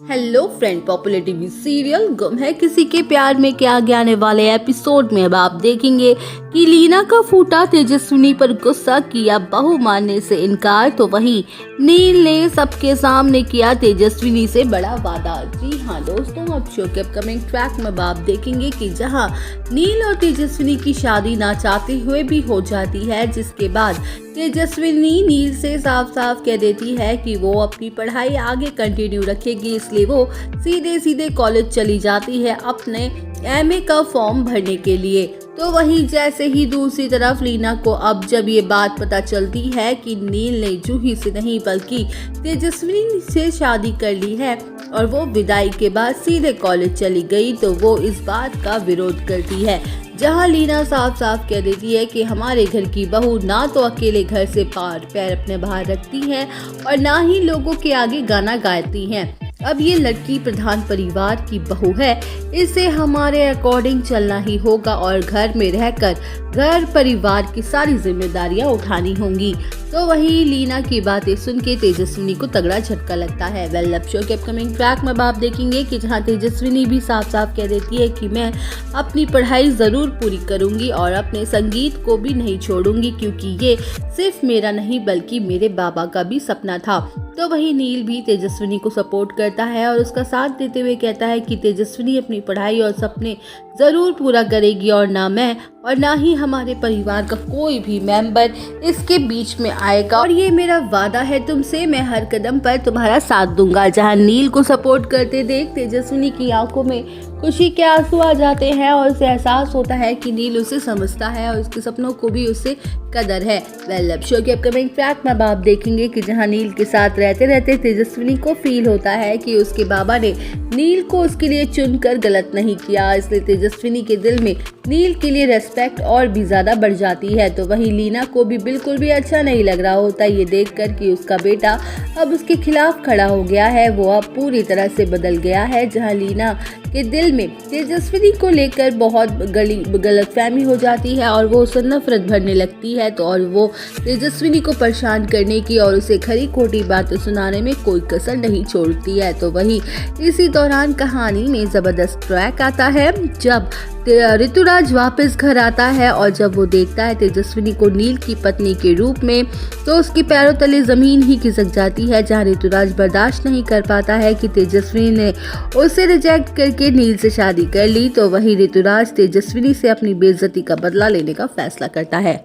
Hello friend, popular TV serial गुम है किसी के प्यार में के आगे आने वाले एपिसोड में अब आप देखेंगे कि लीना का फूटा तेजस्विनी पर गुस्सा, किया बहू मानने से इनकार, तो वहीं नील ने सबके सामने किया तेजस्विनी से बड़ा वादा। जी हाँ दोस्तों, अब शो के अपकमिंग ट्रैक में आप देखेंगे कि जहां नील और तेजस्विनी की शादी ना चाहते हुए भी हो जाती है, जिसके बाद तेजस्विनी नील से साफ साफ कह देती है कि वो अपनी पढ़ाई आगे कंटिन्यू रखेगी, इसलिए वो सीधे सीधे कॉलेज चली जाती है अपने एमए का फॉर्म भरने के लिए। तो वहीं जैसे ही दूसरी तरफ लीना को अब जब ये बात पता चलती है कि नील ने जूही से नहीं बल्कि तेजस्विनी से शादी कर ली है और वो विदाई के बाद सीधे कॉलेज चली गई, तो वो इस बात का विरोध करती है। जहां लीना साफ साफ कह देती है कि हमारे घर की बहू ना तो अकेले घर से पैर अपने बाहर रखती है और ना ही लोगों के आगे गाना गाती हैं। अब ये लड़की प्रधान परिवार की बहू है, इसे हमारे अकॉर्डिंग चलना ही होगा और घर में रहकर घर परिवार की सारी जिम्मेदारियां उठानी होंगी। तो वहीं लीना की बातें सुन के तेजस्विनी को तगड़ा झटका लगता है। वेल, अब शो के अपकमिंग ट्रैक में आप देखेंगे कि जहां तेजस्विनी भी साफ साफ कह देती है कि मैं अपनी पढ़ाई जरूर पूरी करूंगी और अपने संगीत को भी नहीं छोड़ूंगी, क्योंकि ये सिर्फ मेरा नहीं बल्कि मेरे बाबा का भी सपना था। तो वहीं नील भी तेजस्विनी को सपोर्ट करता है और उसका साथ देते हुए कहता है कि तेजस्विनी अपनी पढ़ाई और सपने जरूर पूरा करेगी और ना मैं और ना ही हमारे परिवार का कोई भी मेंबर इसके बीच में आएगा, और ये मेरा वादा है तुमसे, मैं हर कदम पर तुम्हारा साथ दूंगा। जहां नील को सपोर्ट करते देख तेजस्विनी की आंखों में खुशी के आंसू आ जाते हैं और उसे एहसास होता है कि नील उसे समझता है और उसके सपनों को भी उससे कदर है। वेल, अब शो के अपकमिंग ट्रैक में आप देखेंगे कि जहां नील के साथ रहते रहते तेजस्विनी को फील होता है कि उसके बाबा ने नील को उसके लिए चुनकर गलत नहीं किया, इसलिए तेजस्विनी के दिल में नील के लिए रेस्पेक्ट और भी ज्यादा बढ़ जाती है। तो वहीं लीना को भी बिल्कुल भी अच्छा नहीं लग रहा होता ये देखकर कि उसका बेटा अब उसके खिलाफ खड़ा हो गया है, वो अब पूरी तरह से बदल गया है। जहां लीना के दिल में तेजस्विनी को लेकर बहुत गलतफहमी हो जाती है और वो उससे नफरत भरने लगती है, तो और वो तेजस्विनी को परेशान करने की और उसे खरी खोटी बातें सुनाने में कोई कसर नहीं छोड़ती है। तो वहीं इसी दौरान कहानी में जबरदस्त ट्रैक आता है जब ऋतुराज वापस घर आता है और जब वो देखता है तेजस्विनी को नील की पत्नी के रूप में, तो उसके पैरों तले जमीन ही खिसक जाती है। जहां ऋतुराज बर्दाश्त नहीं कर पाता है कि तेजस्विनी ने उसे रिजेक्ट करके नील से शादी कर ली, तो वहीं ऋतुराज तेजस्विनी से अपनी बेइज्जती का बदला लेने का फैसला करता है।